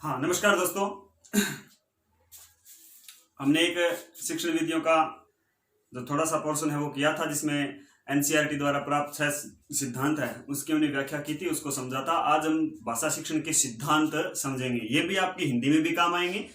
हाँ, नमस्कार दोस्तों। हमने एक शिक्षण विधियों का जो थोड़ा सा पोर्शन है वो किया था, जिसमें एनसीईआरटी द्वारा प्राप्त 6 सिद्धांत है उसकी हमने व्याख्या की थी, उसको समझा था। आज हम भाषा शिक्षण के सिद्धांत समझेंगे। ये भी आपकी हिंदी में भी काम आएंगे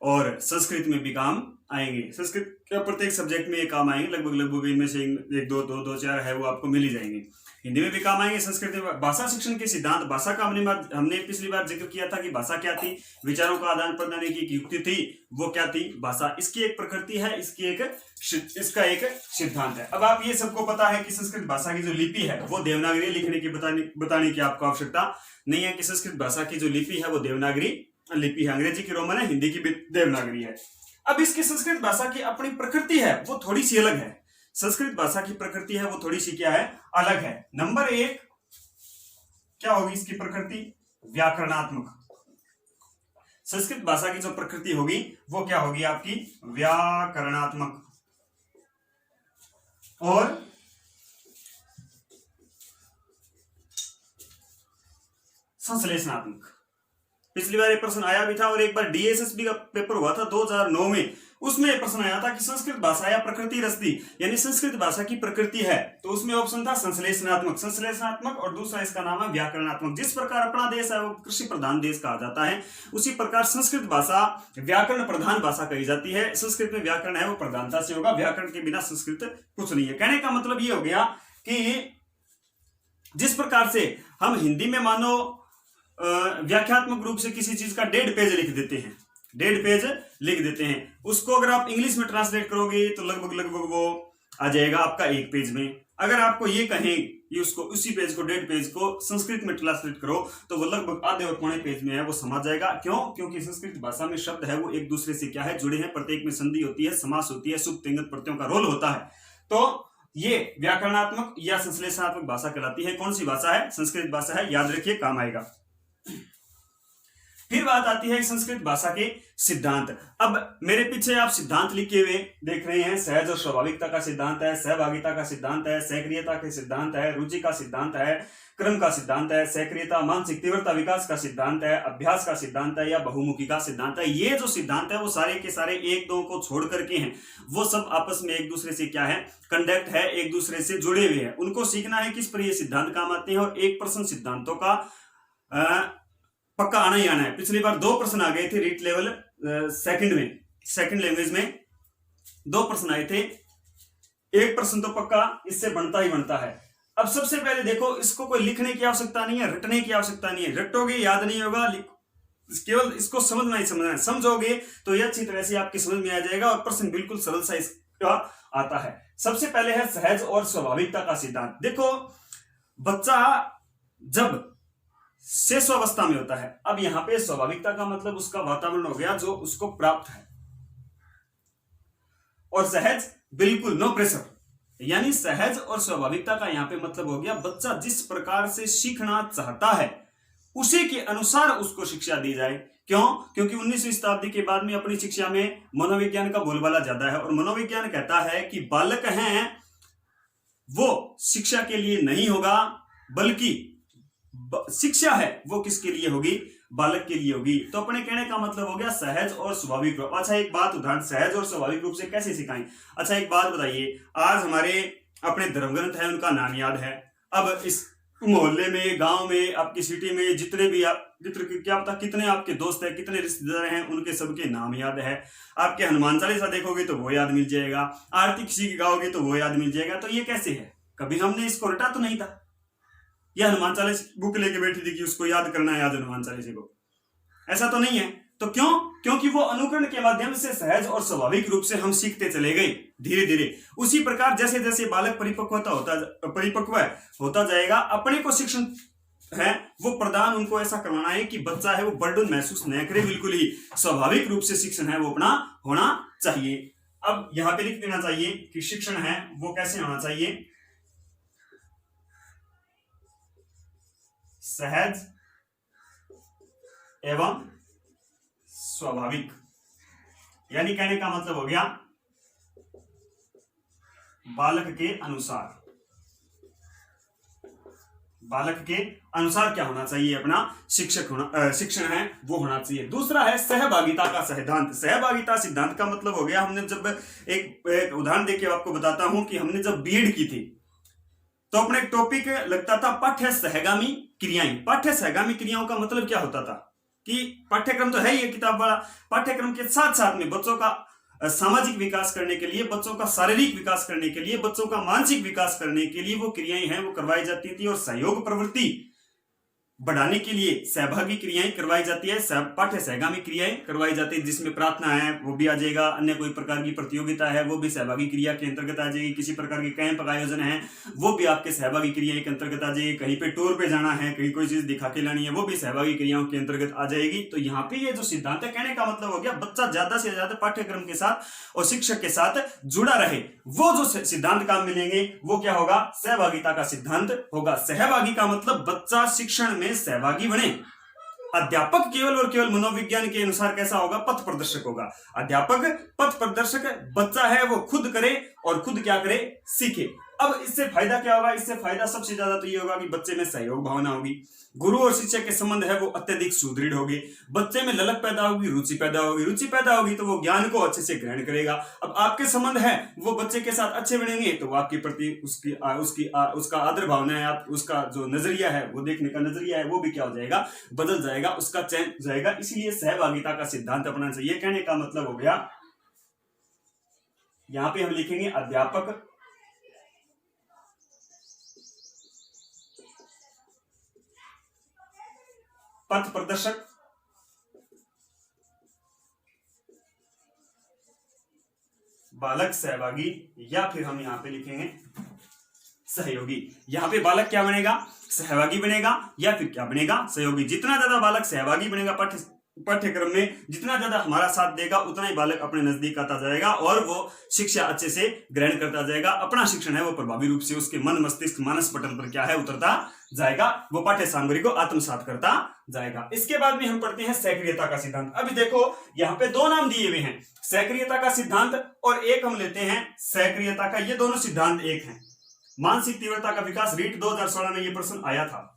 और संस्कृत में भी काम आएंगे। संस्कृत के प्रत्येक सब्जेक्ट में ये काम आएंगे, लगभग इनमें से एक दो चार है वो आपको मिल ही जाएंगे। हिंदी में भी काम आएंगे, संस्कृत में। भाषा शिक्षण के सिद्धांत, भाषा का हमने पिछली बार जिक्र किया था कि भाषा क्या थी, विचारों का आदान प्रदान की युक्ति थी, वो क्या थी भाषा। इसकी एक प्रकृति है, इसका एक सिद्धांत है। अब आप ये सबको पता है कि संस्कृत भाषा की जो लिपि है वो देवनागरी लिखने की बताने की आपको आवश्यकता नहीं है कि संस्कृत भाषा की जो लिपि है वो देवनागरी लिपि है। अंग्रेजी की रोमन है, हिंदी की देवनागरी है। अब इसकी संस्कृत भाषा की अपनी प्रकृति है वो थोड़ी सी अलग है। संस्कृत भाषा की प्रकृति है वो थोड़ी सी क्या है, अलग है। नंबर 1 क्या होगी इसकी प्रकृति? व्याकरणात्मक। संस्कृत भाषा की जो प्रकृति होगी वो क्या होगी आपकी? व्याकरणात्मक और संश्लेषणात्मक। पिछली बार एक प्रश्न आया भी था और एक बार डीएसएसबी का पेपर हुआ था 2009 में, उसमें प्रश्न आया था कि संस्कृत भाषा या प्रकृति रस्ती, यानी संस्कृत भाषा की प्रकृति है, तो उसमें ऑप्शन था संश्लेषणात्मक और दूसरा इसका नाम है व्याकरणात्मक। जिस प्रकार अपना देश है वो कृषि प्रधान देश कहा जाता है, उसी प्रकार संस्कृत भाषा व्याकरण प्रधान भाषा कही जाती है। संस्कृत में व्याकरण है वो प्रधानता से होगा, व्याकरण के बिना संस्कृत कुछ नहीं है। कहने का मतलब ये हो गया कि जिस प्रकार से हम हिंदी में मानो व्याख्यात्मक रूप से किसी चीज का 1.5 पेज लिख देते हैं, उसको अगर आप इंग्लिश में ट्रांसलेट करोगे तो लगभग वो आ जाएगा आपका 1 पेज में। अगर आपको ये कहें कि उसको उसी पेज को 1.5 पेज को संस्कृत में ट्रांसलेट करो तो वो लगभग आधे और पौने पेज में है वो समझ जाएगा। क्यों? क्योंकि संस्कृत भाषा में शब्द है वो एक दूसरे से क्या है, जुड़े हैं। प्रत्येक में संधि होती है, समास होती है, सुप्त तिंगत प्रत्ययों का रोल होता है। तो ये व्याकरणात्मक या संश्लेषणात्मक भाषा कहलाती है। कौन सी भाषा है? संस्कृत भाषा है, याद रखिए, काम आएगा। फिर बात आती है संस्कृत भाषा के सिद्धांत। अब मेरे पीछे आप सिद्धांत लिखे हुए देख रहे हैं। सहज और स्वाभाविकता का सिद्धांत है, सहभागिता का सिद्धांत है, सक्रियता के सिद्धांत है, रुचि का सिद्धांत है, क्रम का सिद्धांत है, सक्रियता, मानसिक तीव्रता, विकास का सिद्धांत है, अभ्यास का सिद्धांत है या बहुमुखी का सिद्धांत है। ये जो सिद्धांत है वो सारे के सारे एक दो को छोड़ करके हैं, वो सब आपस में एक दूसरे से क्या है, कंडक्ट है, एक दूसरे से जुड़े हुए हैं। उनको सीखना है किस पर ये सिद्धांत काम आते हैं और 1% सिद्धांतों का पक्का आना ही आना है। पिछली बार 2 प्रश्न आ गए थे रीट लेवल सेकंड लैंग्वेज में 2 प्रश्न आए थे। 1 प्रश्न तो पक्का इससे बनता ही बनता है। अब सबसे पहले देखो, इसको कोई लिखने की आवश्यकता नहीं है, रटने की आवश्यकता नहीं है। रटोगे याद नहीं होगा, केवल इसको समझना ही समझना है। समझोगे तो ये अच्छी तरह से आपकी समझ में आ जाएगा और प्रश्न बिल्कुल सरल सा इसका आता है। सबसे पहले है सहज और स्वाभाविकता का सिद्धांत। देखो, बच्चा जब शेषावस्था में होता है, अब यहां पे स्वाभाविकता का मतलब उसका वातावरण हो गया जो उसको प्राप्त है, और सहज बिल्कुल नो प्रेशर, यानी सहज और स्वाभाविकता का यहां पे मतलब हो गया बच्चा जिस प्रकार से सीखना चाहता है उसी के अनुसार उसको शिक्षा दी जाए। क्यों? क्योंकि 19वीं शताब्दी के बाद में अपनी शिक्षा में मनोविज्ञान का बोलबाला ज्यादा है और मनोविज्ञान कहता है कि बालक हैं वो शिक्षा के लिए नहीं होगा, बल्कि शिक्षा है वो किसके लिए होगी? बालक के लिए होगी। तो अपने कहने का मतलब हो गया सहज और स्वाभाविक रूप। अच्छा, एक बात उदाहरण, सहज और स्वाभाविक रूप से कैसे सिखाएं? अच्छा, एक बात बताइए, आज हमारे अपने धर्मग्रंथ है उनका नाम याद है। अब इस मोहल्ले में, गांव में, आपकी सिटी में जितने भी क्या पता कितने आपके दोस्त है, कितने रिश्तेदार हैं, उनके सबके नाम याद है। आपके हनुमान चालीसा देखोगे तो वो याद मिल जाएगा, आरती किसी की गाओगे तो वो याद मिल जाएगा। तो ये कैसे है? कभी हमने इसको रटा तो नहीं था, यह हनुमान चालीसा बुक लेके बैठी थी कि उसको याद करना है, याद हनुमान चालीसा को, ऐसा तो नहीं है। तो क्यों? क्योंकि वो अनुकरण के माध्यम से सहज और स्वाभाविक रूप से हम सीखते चले गए धीरे धीरे। उसी प्रकार जैसे जैसे बालक परिपक्व होता जाएगा, अपने को शिक्षण है वो प्रदान उनको ऐसा करवाना है कि बच्चा है वो बर्डन महसूस न करे, बिल्कुल ही स्वाभाविक रूप से शिक्षण है वो अपना होना चाहिए। अब यहां पे लिख देना चाहिए कि शिक्षण है वो कैसे होना चाहिए? सहज एवं स्वाभाविक। यानी कहने का मतलब हो गया बालक के अनुसार। बालक के अनुसार क्या होना चाहिए, अपना शिक्षण है वो होना चाहिए। दूसरा है सहभागिता का सिद्धांत। सहभागिता सिद्धांत का मतलब हो गया, हमने जब एक उदाहरण देके आपको बताता हूं कि हमने जब बीएड की थी तो अपने एक टॉपिक लगता था पाठ्य सहगामी क्रियाएं। पाठ्य सहगामी क्रियाओं का मतलब क्या होता था कि पाठ्यक्रम तो है ही किताब वाला, पाठ्यक्रम के साथ साथ में बच्चों का सामाजिक विकास करने के लिए, बच्चों का शारीरिक विकास करने के लिए, बच्चों का मानसिक विकास करने के लिए वो क्रियाएं हैं वो करवाई जाती थी। और सहयोग प्रवृत्ति बढ़ाने के लिए सहभागी क्रियाएं करवाई जाती है, पाठ्य सहगामी क्रियाएं करवाई जाती है, जिसमें प्रार्थना है वो भी आ जाएगा, अन्य कोई प्रकार की प्रतियोगिता है वो भी सहभागी क्रिया के अंतर्गत आ जाएगी, किसी प्रकार के कैंप का आयोजन है वो भी आपके सहभागी क्रिया के अंतर्गत आ जाएगी, कहीं पे टूर पे जाना है, कहीं कोई चीज दिखा के लानी है वो भी सहभागी क्रियाओं के अंतर्गत आ जाएगी। तो यहाँ पे ये जो सिद्धांत है, कहने का मतलब हो गया बच्चा ज्यादा से ज्यादा पाठ्यक्रम के साथ और शिक्षक के साथ जुड़ा रहे। वो जो सिद्धांत काम मिलेंगे वो क्या होगा, सहभागिता का सिद्धांत होगा। सहभागी का मतलब बच्चा शिक्षण में सहभागी बने। अध्यापक केवल और केवल मनोविज्ञान के अनुसार कैसा होगा, पथ प्रदर्शक होगा। अध्यापक पथ प्रदर्शक, बच्चा है वो खुद करे और खुद क्या करे, सीखे। अब इससे फायदा क्या होगा, इससे फायदा सबसे ज्यादा तो ये होगा कि बच्चे में सहयोग भावना होगी, गुरु और शिक्षक के संबंध है वो अत्यधिक सुदृढ़ होगी, बच्चे में ललक पैदा होगी, रुचि पैदा होगी, रुचि पैदा होगी तो वो ज्ञान को अच्छे से ग्रहण करेगा। अब आपके संबंध है वो बच्चे के साथ अच्छे बनेंगे तो वो आपके प्रति उसका आदर भावना है, आप उसका जो नजरिया है वो देखने का नजरिया है वो भी क्या हो जाएगा, बदल जाएगा, उसका चयन जाएगा। इसलिए सहभागिता का सिद्धांत अपनाना चाहिए। कहने का मतलब हो गया, यहां पे हम लिखेंगे अध्यापक पथ प्रदर्शक, बालक सहभागी, या फिर हम यहां पे लिखेंगे सहयोगी। यहां पे बालक क्या बनेगा, सहभागी बनेगा, या फिर क्या बनेगा, सहयोगी। जितना ज्यादा बालक सहभागी बनेगा पाठ्यक्रम में, जितना ज्यादा हमारा साथ देगा उतना ही बालक अपने नजदीक आता जाएगा और वो शिक्षा अच्छे से ग्रहण करता जाएगा। अपना शिक्षण है वो प्रभावी रूप से उसके मन मस्तिष्क मानस पटल पर क्या है, उतरता जाएगा, वो पाठ्य सामग्री को आत्मसात करता जाएगा। इसके बाद में हम पढ़ते हैं सक्रियता का सिद्धांत। अभी देखो यहाँ पे दो नाम दिए हुए हैं, सक्रियता का सिद्धांत और एक हम लेते हैं सक्रियता का। ये दोनों सिद्धांत एक हैं। मानसिक तीव्रता का विकास, रीट 2016 में ये प्रश्न आया था।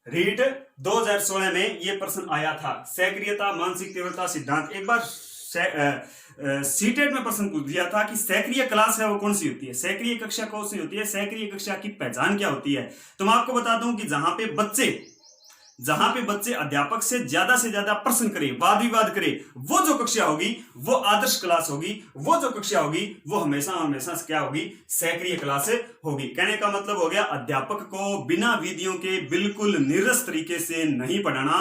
रीट 2016 में ये प्रश्न आया था, सक्रियता मानसिक तीव्रता सिद्धांत। एक बार सीटेट में प्रश्न पूछ दिया था कि सक्रिय क्लास है वो कौन सी होती है, सक्रिय कक्षा कौन सी होती है, सक्रिय कक्षा की पहचान क्या होती है। तो मैं आपको बता दूं कि जहां पे बच्चे अध्यापक से ज्यादा प्रश्न करें, वाद विवाद करें, वो जो कक्षा होगी वो आदर्श क्लास होगी, वो जो कक्षा होगी वो हमेशा क्या होगी, सक्रिय क्लास होगी। कहने का मतलब हो गया अध्यापक को बिना विधियों के बिल्कुल नीरस तरीके से नहीं पढ़ाना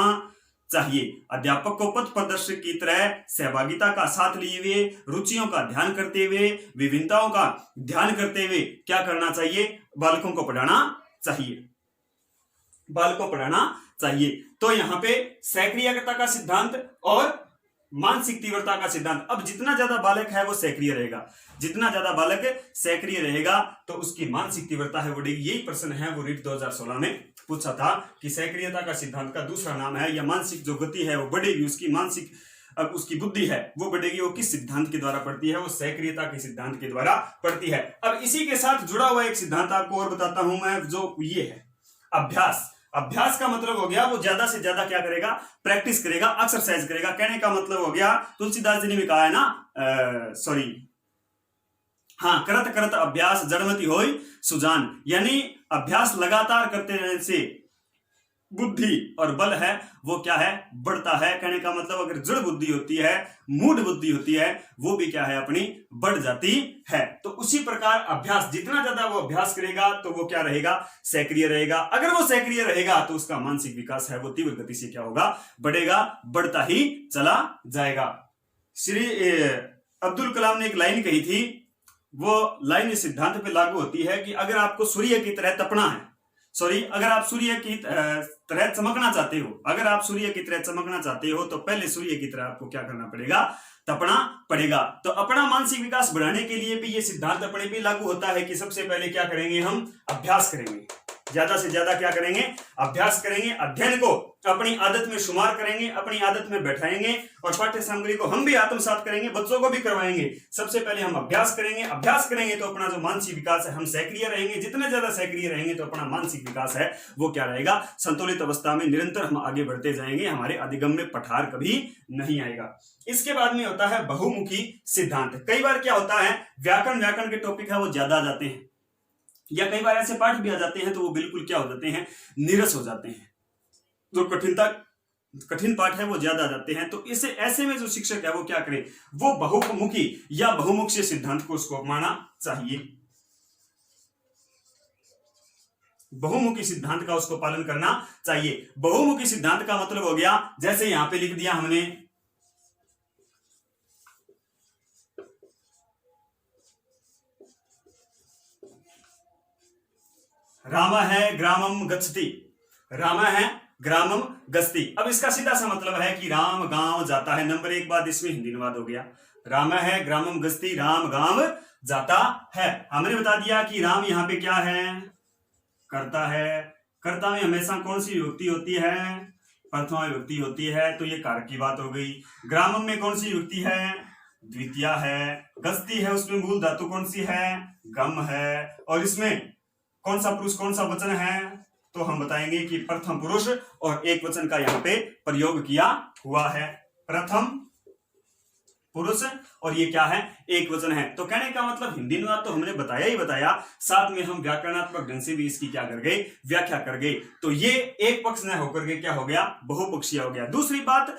चाहिए। अध्यापक को पथ प्रदर्शक की तरह सहभागिता का साथ लिए हुए, रुचियों का ध्यान करते हुए, विभिन्नताओं का ध्यान करते हुए क्या करना चाहिए, बालकों को पढ़ाना चाहिए, तो यहाँ पे सक्रियता का सिद्धांत और मानसिक तीव्रता का सिद्धांत। अब जितना ज्यादा बालक है वो सक्रिय रहेगा, जितना ज्यादा बालक सक्रिय रहेगा तो उसकी मानसिक तीव्रता है बढ़ेगी। यही प्रश्न है वो रीट 2016 में पूछा था कि सक्रियता का सिद्धांत का दूसरा नाम है, या मानसिक जो गति है वो बढ़ेगी, उसकी मानसिक अब उसकी बुद्धि है वो बढ़ेगी, वो किस सिद्धांत के द्वारा पड़ती है, वो सक्रियता के सिद्धांत के द्वारा पड़ती है। अब इसी के साथ जुड़ा हुआ एक सिद्धांत आपको और बताता हूं मैं, जो ये है अभ्यास। अभ्यास का मतलब हो गया वो ज्यादा से ज्यादा क्या करेगा, प्रैक्टिस करेगा, एक्सरसाइज करेगा। कहने का मतलब हो गया, तुलसीदास जी ने भी कहा है ना, करत करत अभ्यास जड़मति होय सुजान, यानी अभ्यास लगातार करते रहने से बुद्धि और बल है वो क्या है, बढ़ता है। कहने का मतलब अगर जड़ बुद्धि होती है, मूढ़ बुद्धि होती है, वो भी क्या है, अपनी बढ़ जाती है। तो उसी प्रकार अभ्यास, जितना ज्यादा वो अभ्यास करेगा तो वो क्या रहेगा, सक्रिय रहेगा। अगर वो सक्रिय रहेगा तो उसका मानसिक विकास है वो तीव्र गति से क्या होगा, बढ़ेगा, बढ़ता ही चला जाएगा। श्री अब्दुल कलाम ने एक लाइन कही थी, वो लाइन इस सिद्धांत पे लागू होती है कि अगर आपको सूर्य की तरह तपना है, अगर आप सूर्य की तरह चमकना चाहते हो, तो पहले सूर्य की तरह आपको क्या करना पड़ेगा, तपना पड़ेगा। तो अपना मानसिक विकास बढ़ाने के लिए भी ये सिद्धांत अपने भी लागू होता है कि सबसे पहले क्या करेंगे, हम अभ्यास करेंगे। ज्यादा से ज्यादा क्या करेंगे, अभ्यास करेंगे, अध्ययन को अपनी आदत में शुमार करेंगे, अपनी आदत में बैठाएंगे और पाठ्य सामग्री को हम भी आत्मसात करेंगे, बच्चों को भी करवाएंगे। सबसे पहले हम अभ्यास करेंगे, अभ्यास करेंगे तो अपना जो मानसिक विकास है हम सक्रिय रहेंगे, जितने ज्यादा सक्रिय रहेंगे तो अपना मानसिक विकास है वो क्या रहेगा, संतुलित अवस्था में निरंतर हम आगे बढ़ते जाएंगे, हमारे अधिगम में पठार कभी नहीं आएगा। इसके बाद में होता है बहुमुखी सिद्धांत। कई बार क्या होता है, व्याकरण के टॉपिक है वो ज्यादा आ जाते हैं, या कई बार ऐसे पाठ भी आ जाते हैं तो वो बिल्कुल क्या हो जाते हैं, नीरस हो जाते हैं, जो कठिन पाठ है वो ज्यादा आ जाते हैं। तो इसे ऐसे में जो शिक्षक है वो क्या करे, वो बहुमुखी या बहुमुखी सिद्धांत को उसको अपनाना चाहिए, बहुमुखी सिद्धांत का उसको पालन करना चाहिए। बहुमुखी सिद्धांत का मतलब हो गया, जैसे यहां पे लिख दिया हमने, राम है ग्रामम गच्छति, राम है ग्रामम गच्छति। अब इसका सीधा सा मतलब है कि राम गांव जाता है। नंबर एक बात इसमें हिंदी अनुवाद हो गया, राम है ग्रामम गच्छति, राम गांव जाता है। हमने बता दिया कि राम यहाँ पे क्या है, करता है। कर्ता में हमेशा कौन सी विभक्ति होती है, प्रथमा विभक्ति होती है, तो ये कारक की बात हो गई। ग्रामम में कौन सी विभक्ति है, द्वितीया है। गच्छति है, उसमें मूल धातु कौन सी है, गम है। और इसमें कौन सा पुरुष कौन सा वचन है, तो हम बताएंगे कि प्रथम पुरुष और एक वचन का यहाँ पे प्रयोग किया हुआ है, प्रथम पुरुष और ये क्या है, एक वचन है। तो कहने का मतलब हिंदी अनुवाद तो हमने बताया ही बताया, साथ में हम व्याकरणात्मक ढंग से भी इसकी क्या कर गए, व्याख्या कर गए। तो ये एक पक्ष न होकर के क्या हो गया, बहुपक्षीय हो गया। दूसरी बात,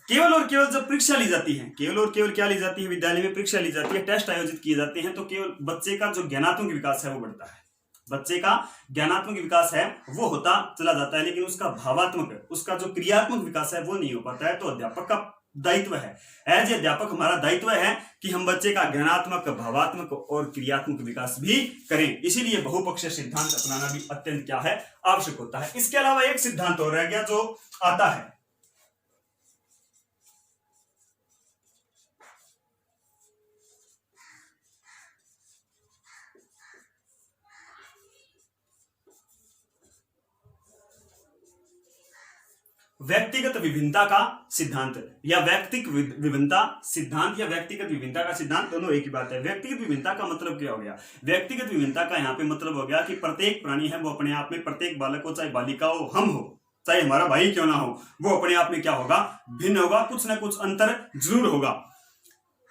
केवल और केवल जब परीक्षा ली जाती है, केवल और केवल क्या ली जाती है, विद्यालय में परीक्षा ली जाती है, टेस्ट आयोजित किए जाते हैं, तो केवल बच्चे का जो ज्ञानात्मक विकास है वो बढ़ता है, बच्चे का ज्ञानात्मक विकास है वो होता चला जाता है, लेकिन उसका भावात्मक, उसका जो क्रियात्मक विकास है वो नहीं हो पाता है। तो अध्यापक का दायित्व है, एज ए अध्यापक हमारा दायित्व है कि हम बच्चे का ज्ञानात्मक, भावात्मक और क्रियात्मक विकास भी करें। इसीलिए बहुपक्षीय सिद्धांत अपनाना भी अत्यंत क्या है, आवश्यक होता है। इसके अलावा एक सिद्धांत और रह गया जो आता है, व्यक्तिगत विभिन्नता का सिद्धांत, या व्यक्तिगत विभिन्नता सिद्धांत या व्यक्तिगत विभिन्नता का सिद्धांत, दोनों एक ही बात है। व्यक्तिगत विभिन्नता का मतलब क्या हो गया, व्यक्तिगत विभिन्नता का यहाँ पे मतलब हो गया कि प्रत्येक प्राणी है वो अपने आप में, प्रत्येक बालक हो चाहे बालिका हो, हम हो चाहे हमारा भाई क्यों ना हो, वो अपने आप में क्या होगा, भिन्न होगा, कुछ ना कुछ अंतर जरूर होगा।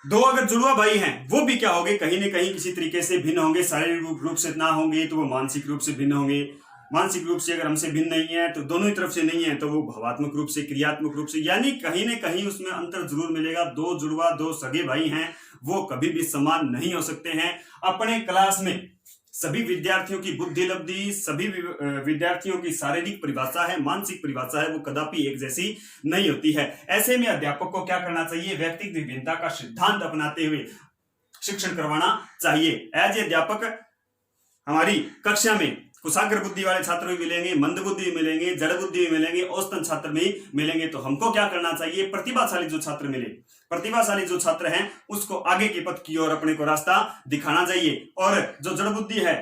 दो अगर जुड़वा भाई हैं वो भी क्या होंगे, कहीं ना कहीं किसी तरीके से भिन्न होंगे, शारीरिक रूप से ना होंगे तो वो मानसिक रूप से भिन्न होंगे, मानसिक रूप से अगर हमसे भिन्न नहीं है तो दोनों ही तरफ से नहीं है तो वो भावात्मक रूप से, क्रियात्मक रूप से, यानी कहीं ना कहीं उसमें अंतर जरूर मिलेगा। दो जुड़वा, दो सगे भाई हैं वो कभी भी समान नहीं हो सकते हैं। अपने क्लास में सभी विद्यार्थियों की बुद्धि लब्धि, सभी विद्यार्थियों की शारीरिक परिभाषा है, मानसिक परिभाषा है, वो कदापि एक जैसी नहीं होती है। ऐसे में अध्यापक को क्या करना चाहिए, व्यक्तिगत विभिन्नता का सिद्धांत अपनाते हुए शिक्षण करवाना चाहिए। एज ए अध्यापक हमारी कक्षा में कुशाग्र बुद्धि वाले छात्र भी मिलेंगे, मंद बुद्धि भी मिलेंगे, जड़ बुद्धि भी मिलेंगे, औसतन छात्र भी मिलेंगे। तो हमको क्या करना चाहिए, प्रतिभाशाली जो छात्र मिले, प्रतिभाशाली जो छात्र हैं उसको आगे के पथ की ओर अपने को रास्ता दिखाना चाहिए, और जो जड़ बुद्धि है,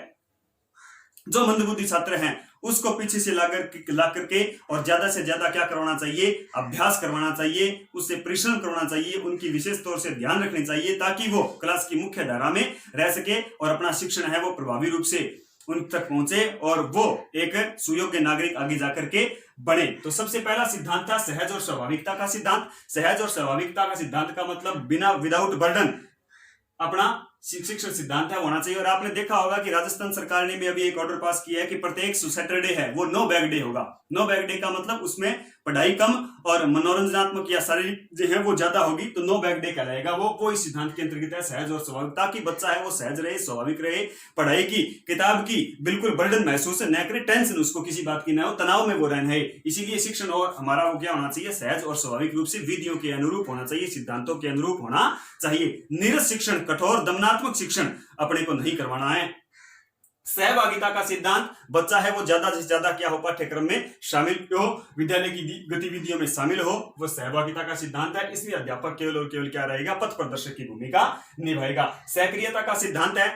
जो मंद बुद्धि छात्र हैं उसको पीछे से ला करके और ज्यादा से ज्यादा क्या करवाना चाहिए, अभ्यास करवाना चाहिए, उससे परिश्रम करवाना चाहिए, उनकी विशेष तौर से ध्यान रखनी चाहिए ताकि वो क्लास की मुख्य धारा में रह सके और अपना शिक्षण है वो प्रभावी रूप से उन तक पहुंचे और वो एक सुयोग्य नागरिक आगे जाकर के बने। तो सबसे पहला सिद्धांत था सहज और स्वाभाविकता का सिद्धांत। सहज और स्वाभाविकता का सिद्धांत का मतलब बिना, विदाउट बर्डन अपना शिक्षण सिद्धांत है होना चाहिए। और आपने देखा होगा कि राजस्थान सरकार ने भी अभी एक ऑर्डर पास किया है कि प्रत्येक सैटरडे है वो नो बैग डे होगा। नो बैग डे का मतलब उसमें पढ़ाई कम और मनोरंजनात्मक या शारीरिक जो है वो ज्यादा होगी, तो नो बैग डे कहलाएगा। वो इस सिद्धांत के अंतर्गत है, सहज और स्वाभाविक, ताकि बच्चा है वो सहज रहे, स्वाभाविक रहे, पढ़ाई की, किताब की बिल्कुल बर्डन महसूस न करे, टेंशन उसको किसी बात की न हो, तनाव में वो रहना है। इसीलिए शिक्षण और हमारा वो क्या होना चाहिए, सहज और स्वाभाविक रूप से विधियों के अनुरूप होना चाहिए, सिद्धांतों के अनुरूप होना चाहिए। नीरस शिक्षण, कठोर दमनात्मक शिक्षण अपने को नहीं करवाना है। सहभागिता का सिद्धांत, बच्चा है वो ज्यादा से ज्यादा क्या हो, पाठ्यक्रम में शामिल हो, विद्यालय की गतिविधियों में शामिल हो, वो सहभागिता का सिद्धांत है। इसलिए अध्यापक केवल और केवल क्या रहेगा, पथ प्रदर्शक की भूमिका निभाएगा। सक्रियता का सिद्धांत है,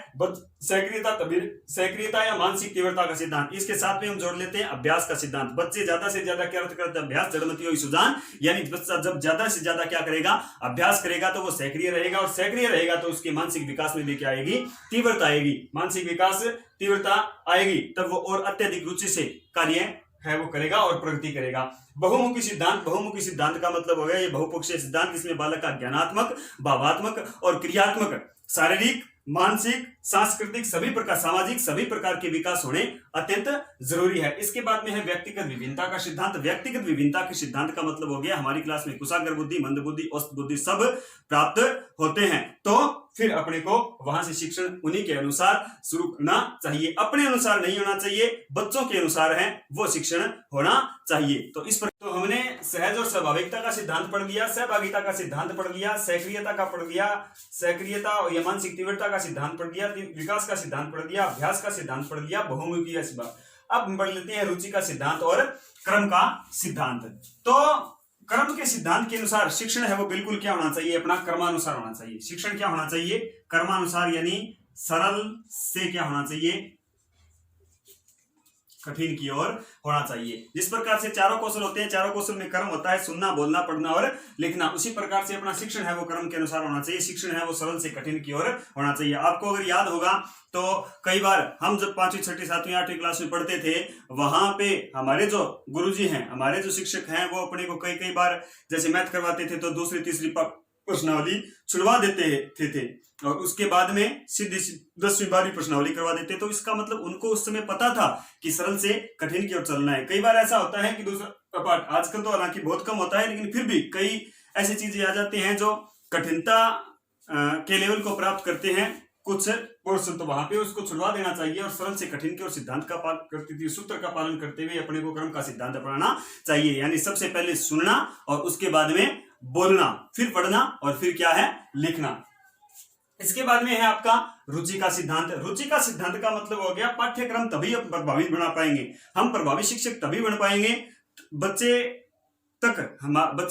सक्रियता या मानसिक तीव्रता का सिद्धांत। इसके साथ में हम जोड़ लेते हैं अभ्यास का सिद्धांत। बच्चे ज्यादा से ज्यादा क्या करते हैं, अभ्यास जड़मति हुई सुजान, यानी बच्चा जब ज्यादा से ज्यादा क्या करेगा, अभ्यास करेगा तो वो सक्रिय रहेगा, और सक्रिय रहेगा तो उसके मानसिक विकास में भी क्या आएगी, तीव्रता आएगी। मानसिक विकास तीव्रता आएगी तब वो और अत्यधिक रुचि से कार्य है वो करेगा और प्रगति करेगा। बहुमुखी सिद्धांत, बहुमुखी सिद्धांत का मतलब हो गया ये बहुपक्षीय सिद्धांत, इसमें बालक का ज्ञानात्मक, भावात्मक और क्रियात्मक, शारीरिक, मानसिक, सांस्कृतिक, सभी प्रकार, सामाजिक सभी प्रकार के विकास होने अत्यंत जरूरी है। इसके बाद में है व्यक्तिगत विभिन्नता का सिद्धांत। व्यक्तिगत विभिन्नता के सिद्धांत का मतलब हो गया हमारी क्लास में कुशाग्र बुद्धि, मंद बुद्धि, औसत बुद्धि सब प्राप्त होते हैं, तो फिर अपने को वहां से शिक्षण उन्हीं के अनुसार शुरू करना चाहिए। अपने अनुसार नहीं होना चाहिए, बच्चों के अनुसार है वो शिक्षण होना चाहिए। तो इस पर तो हमने सहज और स्वाभाविकता का सिद्धांत पढ़ लिया, सहभागिता का सिद्धांत पढ़ लिया, सक्रियता का पढ़ लिया, सक्रियता और या मानसिक तीव्रता का सिद्धांत पढ़ लिया, विकास का सिद्धांत पढ़ लिया, अभ्यास का सिद्धांत पढ़ लिया, बहुमुखी का सिद्धांत। अब हम पढ़ लेते हैं रुचि का सिद्धांत और क्रम का सिद्धांत। तो क्रम के सिद्धांत के अनुसार शिक्षण है वो बिल्कुल क्या होना चाहिए, अपना क्रमानुसार होना चाहिए। शिक्षण क्या होना चाहिए, क्रमानुसार, यानी सरल से क्या होना चाहिए, कठिन की ओर होना चाहिए। जिस प्रकार से चारों कौशल होते हैं, चारों कौशल में क्रम होता है, सुनना, बोलना, पढ़ना और लिखना, उसी प्रकार से अपना शिक्षण है वो क्रम के अनुसार होना चाहिए। शिक्षण है वो सरल से कठिन की ओर होना चाहिए। आपको अगर याद होगा तो कई बार हम जब 5वीं, 6वीं, 7वीं, 8वीं क्लास में पढ़ते थे, वहां पे हमारे जो गुरुजी हैं, हमारे जो शिक्षक हैं, वो अपने को कई बार जैसे मैथ करवाते थे तो दूसरी तीसरी प्रश्नावली छुड़वा देते थे और उसके बाद में सीधी 10वीं 12वीं प्रश्नावली करवा देते। तो इसका मतलब उनको उस समय पता था कि सरल से कठिन की ओर चलना है। कई बार ऐसा होता है कि दूसरा पार्ट, आजकल तो हालांकि बहुत कम होता है, लेकिन फिर भी कई ऐसी चीजें आ जाती हैं जो कठिनता के लेवल को प्राप्त करते हैं, कुछ पोर्शन, तो वहां पे उसको छुड़वा देना चाहिए और सरल से कठिन के और सिद्धांत का पालन करते हुए, सूत्र का पालन करते हुए अपने को क्रम का सिद्धांत अपनाना चाहिए। यानी सबसे पहले सुनना और उसके बाद में बोलना, फिर पढ़ना और फिर क्या है, लिखना। इसके बाद में है आपका रुचि का सिद्धांत। रुचि का सिद्धांत का मतलब हो गया पाठ्यक्रम तभी हम प्रभावी बना पाएंगे, हम प्रभावी शिक्षक तभी बन पाएंगे, बच्चे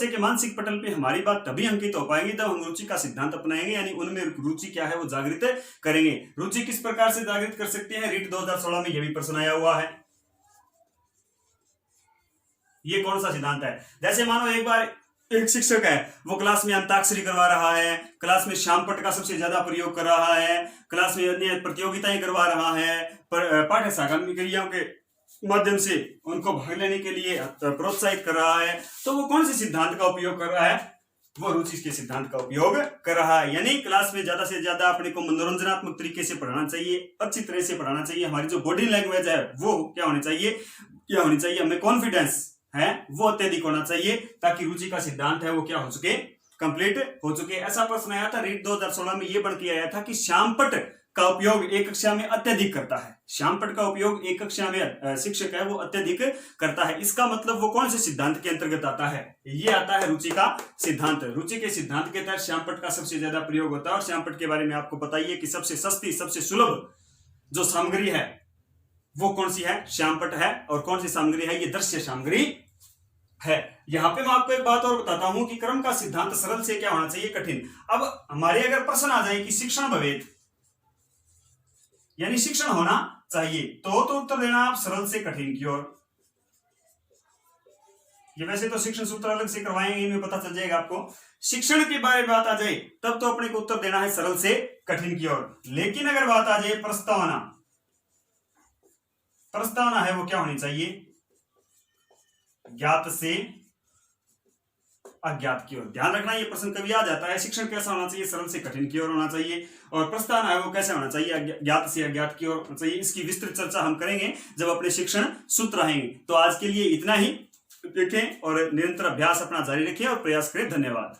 के मानसिक पटल पे हमारी बात तभी अंकित हो पाएंगी तब हम रुचि का सिद्धांत अपनाएंगे, यानी उनमें रुचि क्या है वो जागृत करेंगे। रुचि किस प्रकार से जागृत कर सकते हैं, रीट 2016 में यह भी प्रश्न आया हुआ है। ये कौन सा सिद्धांत है, जैसे मानो एक बार एक शिक्षक है वो क्लास में अंताक्षरी करवा रहा है, क्लास में श्यामपट्ट का सबसे ज्यादा प्रयोग कर रहा है, क्लास में अन्य प्रतियोगिताएं करवा रहा है, पाठ्य सामग्री क्रियाओं के माध्यम से उनको भाग लेने के लिए प्रोत्साहित कर रहा है, तो वो कौन से सिद्धांत का उपयोग कर रहा है, वो रुचि के सिद्धांत का उपयोग कर रहा है। यानी क्लास में ज्यादा से ज्यादा अपने को मनोरंजनात्मक तरीके से पढ़ाना चाहिए, अच्छी तरह से पढ़ाना चाहिए, हमारी जो बॉडी लैंग्वेज है वो क्या होनी चाहिए, हमें कॉन्फिडेंस है वो अत्यधिक होना चाहिए, ताकि रुचि का सिद्धांत है वो क्या हो चुके, कंप्लीट हो चुके। ऐसा प्रश्न आया था रीट 2016 में, ये बन के आया था कि श्यामपट्ट का उपयोग एक कक्षा में अत्यधिक करता है, श्यामपट्ट का उपयोग एक कक्षा में शिक्षक है वो अत्यधिक करता है। इसका मतलब वो कौन से सिद्धांत के अंतर्गत आता है, ये आता है रुचि का सिद्धांत। रुचि के सिद्धांत के तहत श्यामपट्ट का सबसे ज्यादा प्रयोग होता है। और श्यामपट्ट के बारे में आपको बताइए कि सबसे सस्ती, सबसे सुलभ जो सामग्री है वो कौन सी है, श्यामपट्ट है। और कौन सी सामग्री है, ये दृश्य सामग्री है। यहां पे मैं आपको एक बात और बताता हूं कि क्रम का सिद्धांत सरल से क्या होना चाहिए, कठिन। अब हमारे अगर प्रश्न आ जाए कि शिक्षण भवेत, यानी शिक्षण होना चाहिए, तो उत्तर देना आप सरल से कठिन की ओर। ये वैसे तो शिक्षण सूत्र अलग से करवाएंगे, इनमें पता चल जाएगा आपको। शिक्षण के बारे में बात आ जाए तब तो अपने को उत्तर देना है सरल से कठिन की ओर। लेकिन अगर बात आ जाए प्रस्तावना, प्रस्तावना है वो क्या होनी चाहिए, ज्ञात से अज्ञात की ओर। ध्यान रखना ये प्रश्न कभी आ जाता है, शिक्षण कैसा होना चाहिए, सरल से कठिन की ओर होना चाहिए, और प्रस्तावना है वो कैसे होना चाहिए, ज्ञात से अज्ञात की ओर होना चाहिए। इसकी विस्तृत चर्चा हम करेंगे जब अपने शिक्षण सूत्र आएंगे। तो आज के लिए इतना ही, देखें और निरंतर अभ्यास अपना जारी रखें और प्रयास करें। धन्यवाद।